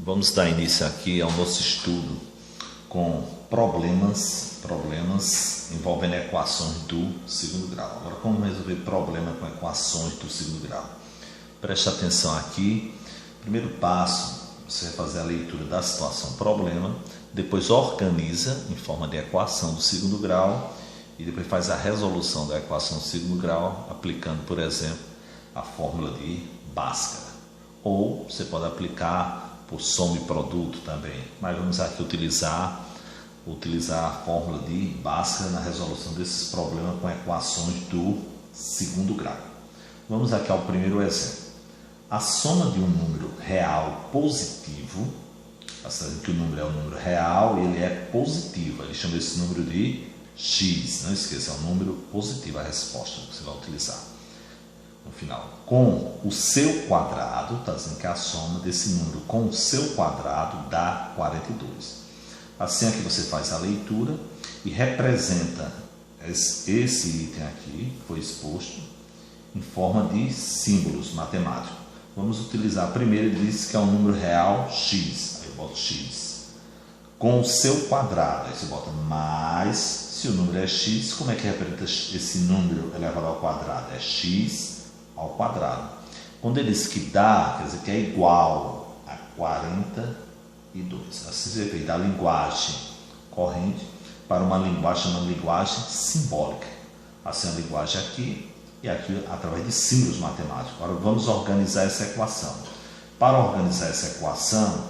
Vamos dar início aqui ao nosso estudo com problemas envolvendo equações do segundo grau. Agora, como resolver problema com equações do segundo grau? Preste atenção aqui. Primeiro passo, você vai fazer a leitura da situação problema, depois organiza em forma de equação do segundo grau e depois faz a resolução da equação do segundo grau, aplicando, por exemplo, a fórmula de Bhaskara. Ou você pode aplicar por soma e produto também, mas vamos aqui utilizar a fórmula de Bhaskara na resolução desses problemas com equações do segundo grau. Vamos aqui ao primeiro exemplo. A soma de um número real positivo, que o número é um número real e ele é positivo, ele chama esse número de x, não esqueça, é um número positivo a resposta que você vai utilizar no final. Com o seu quadrado, está dizendo que a soma desse número com o seu quadrado dá 42. Assim aqui você faz a leitura e representa esse item aqui, que foi exposto, em forma de símbolos matemáticos. Vamos utilizar primeiro, ele diz que é um número real x, aí eu boto x. Com o seu quadrado, aí você bota mais, se o número é x, como é que representa esse número elevado ao quadrado? É x ao quadrado. Quando ele diz que dá, quer dizer que é igual a 42. Assim você vê da linguagem corrente para uma linguagem chamada linguagem simbólica. Assim a linguagem aqui e aqui através de símbolos matemáticos. Agora vamos organizar essa equação. Para organizar essa equação,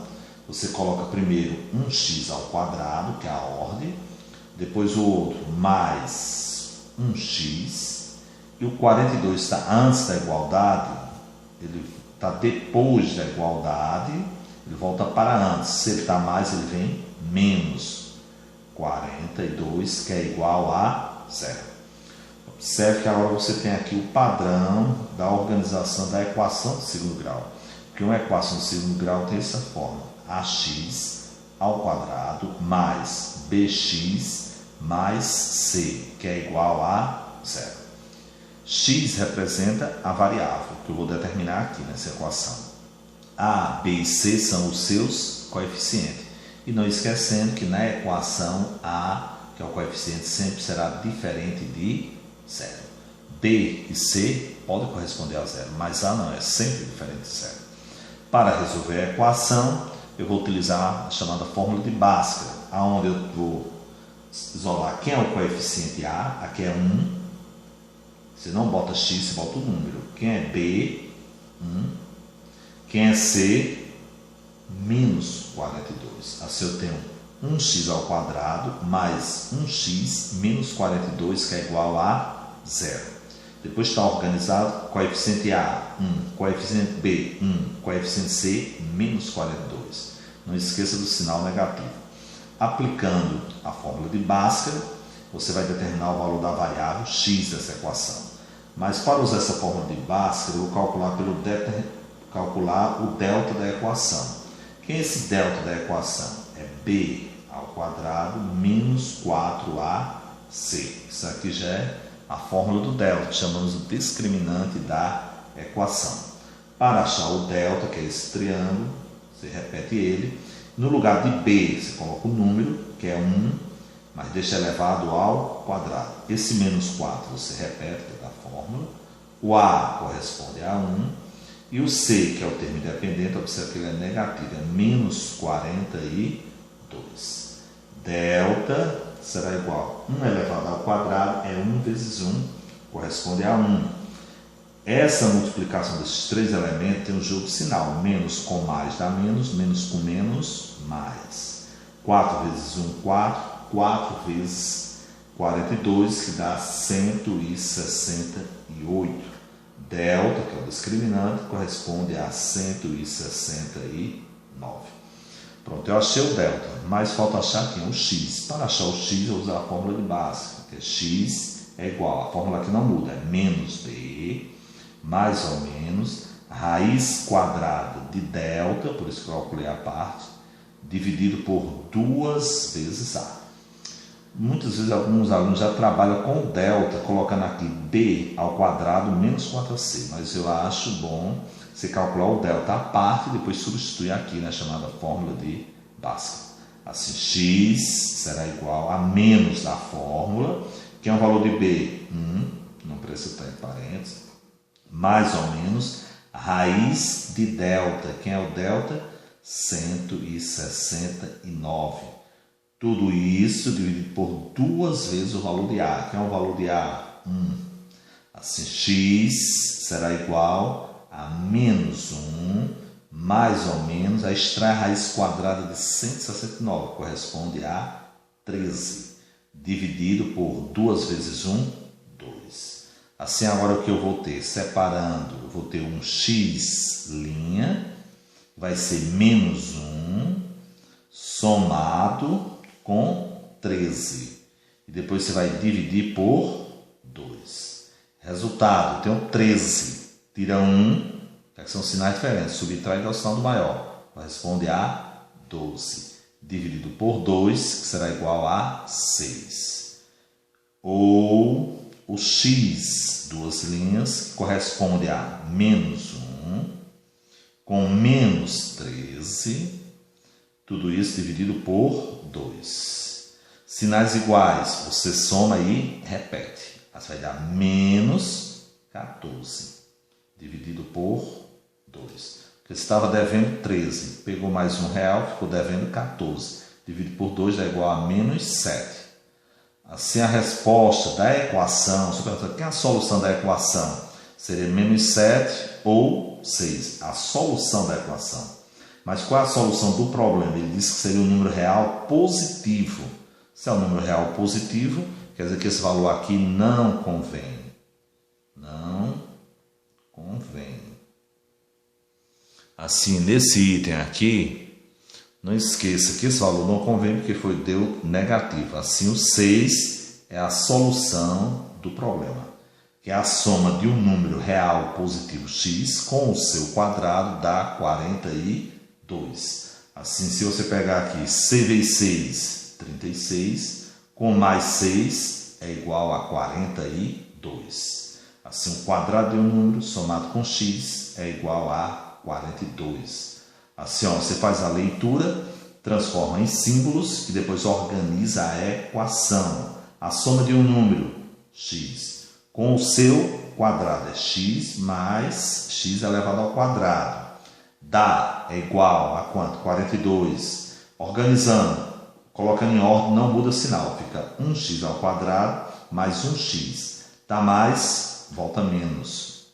você coloca primeiro um x ao quadrado, que é a ordem, depois o outro mais um x, e o 42 está antes da igualdade, ele está depois da igualdade, ele volta para antes. Se ele está mais, ele vem menos 42, que é igual a zero. Observe que agora você tem aqui o padrão da organização da equação do segundo grau. Porque uma equação do segundo grau tem essa forma: ax ao quadrado mais bx mais c, que é igual a zero. X representa a variável que eu vou determinar aqui nessa equação. A, B e C são os seus coeficientes. E não esquecendo que na equação A, que é o coeficiente, sempre será diferente de zero. B e C podem corresponder a zero, mas A não, é sempre diferente de zero. Para resolver a equação, eu vou utilizar a chamada fórmula de Bhaskara, onde eu vou isolar quem é o coeficiente A, aqui é 1. Você não bota x, você bota o número. Quem é B, 1. Quem é C, menos 42. Assim eu tenho 1x ao quadrado mais 1x menos 42, que é igual a zero. Depois está organizado coeficiente A, 1. Coeficiente B, 1. Coeficiente C, menos 42. Não esqueça do sinal negativo. Aplicando a fórmula de Bhaskara, você vai determinar o valor da variável x dessa equação. Mas para usar essa fórmula de Bhaskara, eu vou calcular o delta da equação. Quem é esse delta da equação? É b ao quadrado menos 4ac. Isso aqui já é a fórmula do delta, que chamamos de discriminante da equação. Para achar o delta, que é esse triângulo, você repete ele. No lugar de b, você coloca o número, que é 1, mas deixa elevado ao quadrado. Esse menos 4 você repete, que é da fórmula. O a corresponde a 1. E o c, que é o termo independente, observe que ele é negativo, é menos 42. Delta será igual a 1 elevado ao quadrado, é 1 vezes 1, corresponde a 1. Essa multiplicação desses três elementos tem um jogo de sinal. Menos com mais dá menos, menos com menos, mais. 4 vezes 1, 4. 4 vezes 42, que dá 168. Delta, que é o discriminante, corresponde a 169. Pronto, eu achei o delta, mas falta achar aqui o x. Para achar o x, eu vou usar a fórmula de Bhaskara, que é x é igual, a fórmula aqui não muda, é menos b, mais ou menos, raiz quadrada de delta, por isso que eu calculei a parte, dividido por 2 vezes a. Muitas vezes alguns alunos já trabalham com o delta, colocando aqui b ao quadrado menos 4ac, mas eu acho bom você calcular o delta à parte e depois substituir aqui na chamada fórmula de Bhaskara. Assim, x será igual a menos da fórmula, que é um valor de b, 1, não precisa estar em parênteses, mais ou menos a raiz de delta. Quem é o delta? 169. Tudo isso dividido por 2 vezes o valor de A. Quem é o valor de A? 1. Assim, x será igual a menos 1, mais ou menos, a extrair a raiz quadrada de 169, corresponde a 13, dividido por 2 vezes 1, 2. Assim, agora o que eu vou ter? Separando, eu vou ter um x', vai ser menos 1, somado com 13. E depois você vai dividir por 2. Resultado, eu tenho 13. Tira 1, que são sinais diferentes. Subtrai e dá o sinal do maior. Corresponde a 12. Dividido por 2, que será igual a 6. Ou o x, 2 linhas, que corresponde a menos 1, com menos 13. Tudo isso dividido por 2. Sinais iguais, você soma e repete. Aí vai dar menos 14, dividido por 2. Porque você estava devendo 13, pegou mais R$1, ficou devendo 14. Dividido por 2 dá igual a menos 7. Assim, a resposta da equação, se perguntar quem é a solução da equação, seria menos 7 ou 6. A solução da equação. Mas qual é a solução do problema? Ele disse que seria um número real positivo. Se é um número real positivo, quer dizer que esse valor aqui não convém. Não convém. Assim, nesse item aqui, não esqueça que esse valor não convém porque deu negativo. Assim, o 6 é a solução do problema, que é a soma de um número real positivo x com o seu quadrado dá 42. Assim, se você pegar aqui c vezes 6, 36, com mais 6 é igual a 42. Assim, o quadrado de um número somado com x é igual a 42. Assim, ó, você faz a leitura, transforma em símbolos e depois organiza a equação. A soma de um número, x, com o seu quadrado é x mais x elevado ao quadrado. Dá é igual a quanto? 42. Organizando, colocando em ordem, não muda sinal. Fica 1x ao quadrado mais 1x. Dá mais, volta menos.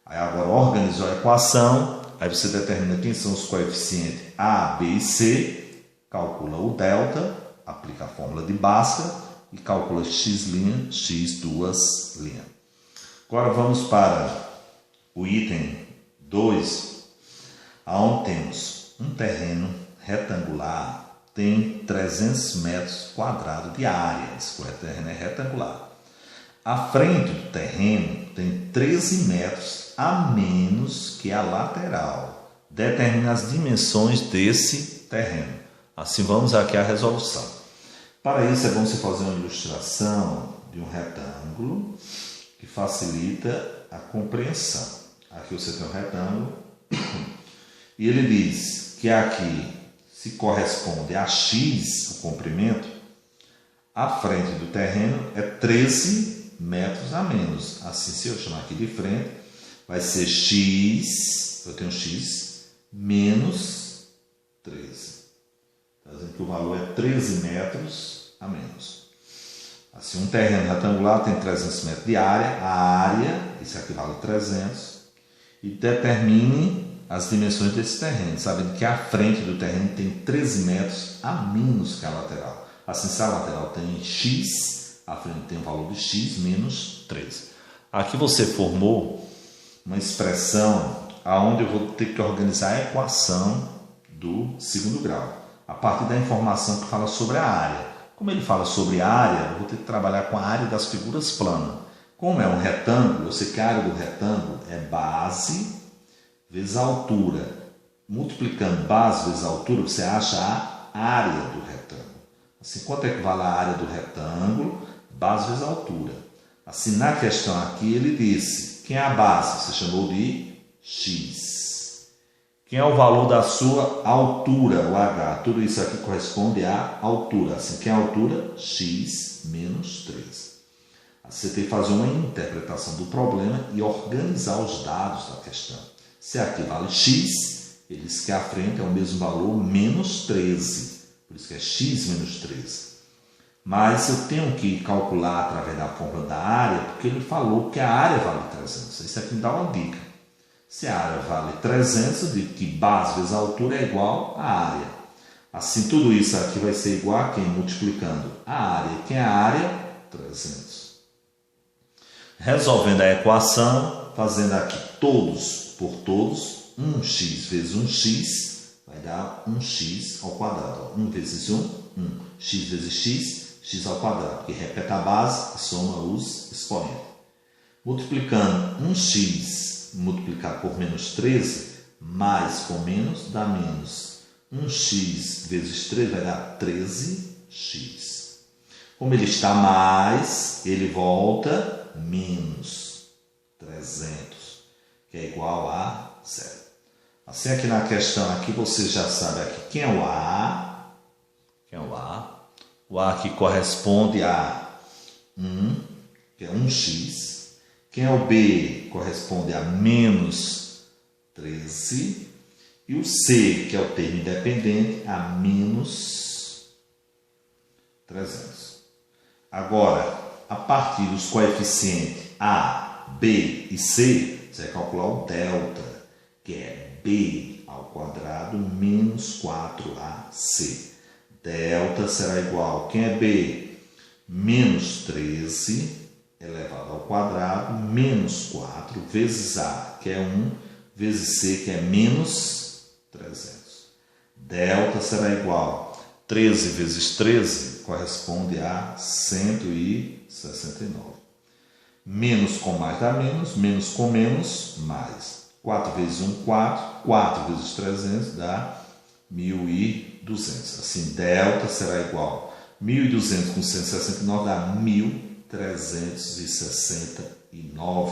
Aí agora organizou a equação. Aí você determina quem são os coeficientes A, B e C. Calcula o delta. Aplica a fórmula de Bhaskara. E calcula x', x, 2 linhas. Agora vamos para o item 2. Onde temos um terreno retangular. Tem 300 metros quadrados de área. Esse terreno é retangular. A frente do terreno tem 13 metros a menos que a lateral. Determina as dimensões desse terreno. Assim, vamos aqui à resolução. Para isso, é bom você fazer uma ilustração de um retângulo que facilita a compreensão. Aqui você tem um retângulo e ele diz que aqui se corresponde a x, o comprimento, a frente do terreno é 13 metros a menos. Assim, se eu chamar aqui de frente, vai ser x, eu tenho x, menos 13. Está dizendo que o valor é 13 metros a menos. Assim, um terreno retangular tem 300 metros de área, a área, isso aqui vale 300, e determine as dimensões desse terreno, sabendo que a frente do terreno tem 13 metros a menos que a lateral. Assim, se a lateral tem x, a frente tem o valor de x menos 13. Aqui você formou uma expressão onde eu vou ter que organizar a equação do segundo grau, a partir da informação que fala sobre a área. Como ele fala sobre a área, eu vou ter que trabalhar com a área das figuras planas. Como é um retângulo, eu sei que a área do retângulo é base vezes a altura. Multiplicando base vezes a altura, você acha a área do retângulo. Assim, quanto é que vale a área do retângulo? Base vezes a altura. Assim, na questão aqui, ele disse, quem é a base? Você chamou de x. Quem é o valor da sua altura, o h? Tudo isso aqui corresponde à altura. Assim, quem é a altura? X menos 3. Você tem que fazer uma interpretação do problema e organizar os dados da questão. Se aqui vale x, eles que à frente é o mesmo valor, menos 13. Por isso que é x menos 13. Mas eu tenho que calcular através da fórmula da área, porque ele falou que a área vale 300. Isso aqui me dá uma dica. Se a área vale 300, eu digo que base vezes a altura é igual à área. Assim, tudo isso aqui vai ser igual a quem? Multiplicando a área. Quem é a área? 300. Resolvendo a equação, fazendo aqui todos por todos, 1x vezes 1x vai dar 1x ao quadrado. 1 vezes 1, 1. X vezes x, x ao quadrado. Porque repete a base e soma os expoentes. Multiplicando 1x multiplicado por menos 13, mais com menos dá menos. 1x vezes 3 vai dar 13x. Como ele está mais, ele volta menos 300, que é igual a 0. Assim, aqui na questão, aqui você já sabe aqui quem é o A. Quem é o A? O A aqui corresponde a 1, que é 1x. Quem é o B? Corresponde a menos 13. E o C, que é o termo independente, a menos 300. Agora, a partir dos coeficientes A, B e C, você vai calcular o delta, que é B ao quadrado menos 4AC. Delta será igual, quem é B? Menos 13 elevado ao quadrado, menos 4, vezes A, que é 1, vezes C, que é menos 300. Delta será igual, 13 vezes 13 corresponde a 169. Menos com mais dá menos com menos, mais. 4 vezes 1, 4. 4 vezes 300 dá 1.200. Assim, delta será igual. 1.200 com 169 dá 1.369.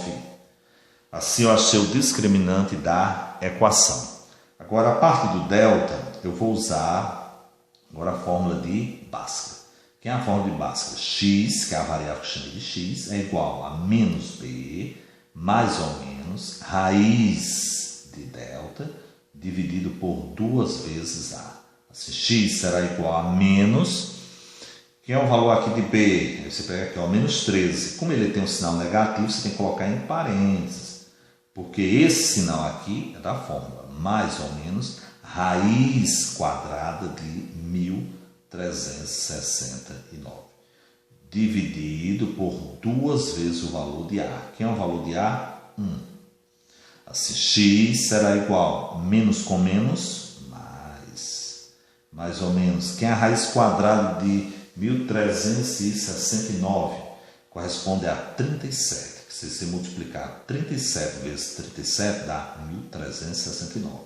Assim, eu achei o discriminante da equação. Agora, a parte do delta, eu vou usar agora a fórmula de Bhaskara. Quem é a fórmula de Bhaskara? X, que é a variável que eu chamei de x, é igual a menos b, mais ou menos, raiz de delta, dividido por 2 vezes a. Assim, x será igual a menos, que é o valor aqui de b, você pega aqui, ó, menos 13. Como ele tem um sinal negativo, você tem que colocar em parênteses, porque esse sinal aqui é da fórmula, mais ou menos, raiz quadrada de 1.369, dividido por 2 vezes o valor de A. Quem é o valor de A? 1. Assim, x será igual, menos com menos, mais ou menos. Quem é a raiz quadrada de 1.369? Corresponde a 37. Se você multiplicar 37 vezes 37, dá 1.369.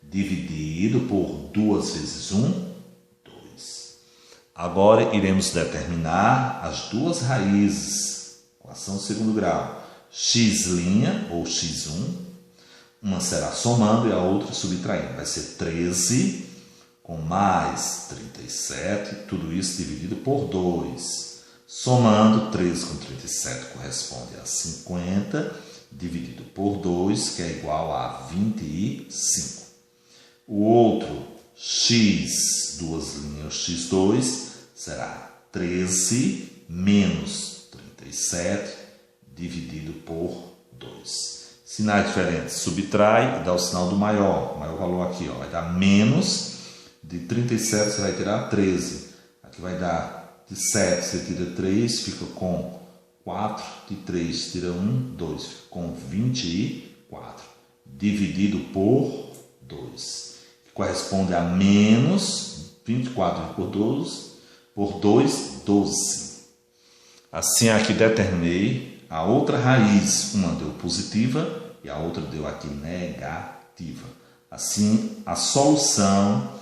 Dividido por 2 vezes 1, 2. Agora iremos determinar as duas raízes, equação de segundo grau. X' ou x1, uma será somando e a outra subtraindo. Vai ser 13 com mais 37, tudo isso dividido por 2. Somando, 13 com 37 corresponde a 50, dividido por 2, que é igual a 25. O outro, x, duas linhas, x2, será 13 menos 37, dividido por 2. Sinais diferentes, subtrai e dá o sinal do maior. O maior valor aqui, ó, vai dar menos, de 37 você vai tirar 13. Aqui vai dar de 7, você tira 3, fica com 4, de 3 tira 1, 2, fica com 24, dividido por 2. Corresponde a menos 24 por 2, 12. Assim, aqui determinei a outra raiz. Uma deu positiva e a outra deu aqui negativa. Assim, a solução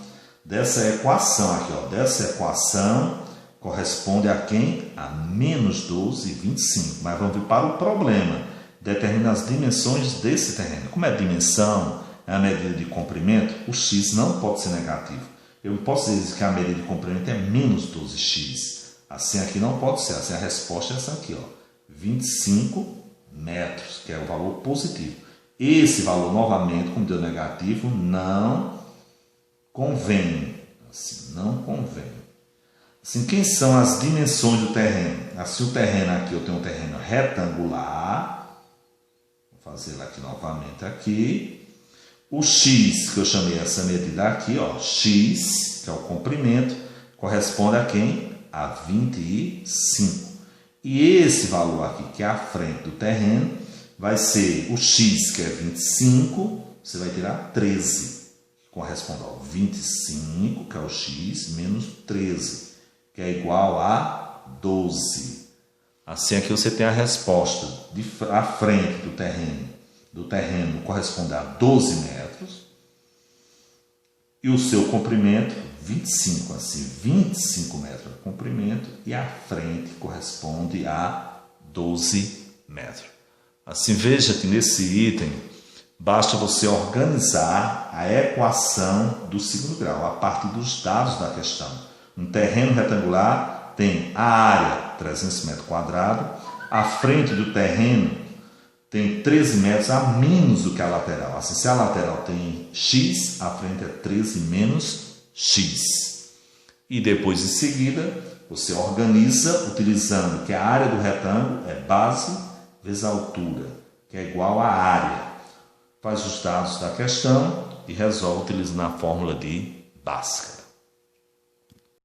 dessa equação aqui, ó, dessa equação corresponde a quem? A menos 12 e 25. Mas vamos vir para o problema. determina as dimensões desse terreno. Como é dimensão, é a medida de comprimento, o x não pode ser negativo. Eu posso dizer que a medida de comprimento é menos 12x. Assim aqui não pode ser. Assim a resposta é essa aqui, ó, 25 metros, que é o valor positivo. Esse valor, novamente, como deu negativo, não convém. Assim, não convém. Assim, quem são as dimensões do terreno? Assim, o terreno aqui, eu tenho um terreno retangular. Vou fazer aqui novamente aqui. O x, que eu chamei essa medida aqui, ó, x, que é o comprimento, corresponde a quem? A 25. E esse valor aqui, que é a frente do terreno, vai ser o x, que é 25, você vai tirar 13, que corresponde ao 25, que é o x, menos 13, que é igual a 12. Assim aqui você tem a resposta. A frente do terreno corresponde a 12 metros e o seu comprimento 25, assim 25 metros de comprimento e a frente corresponde a 12 metros. Assim, veja que nesse item basta você organizar a equação do segundo grau a partir dos dados da questão. Um terreno retangular tem a área 300 metros quadrados, a frente do terreno tem 13 metros a menos do que a lateral. Assim, se a lateral tem x, a frente é 13 menos x. E depois, em seguida, você organiza utilizando que a área do retângulo é base vezes a altura, que é igual à área. Faz os dados da questão e resolve utilizando a fórmula de Bhaskara.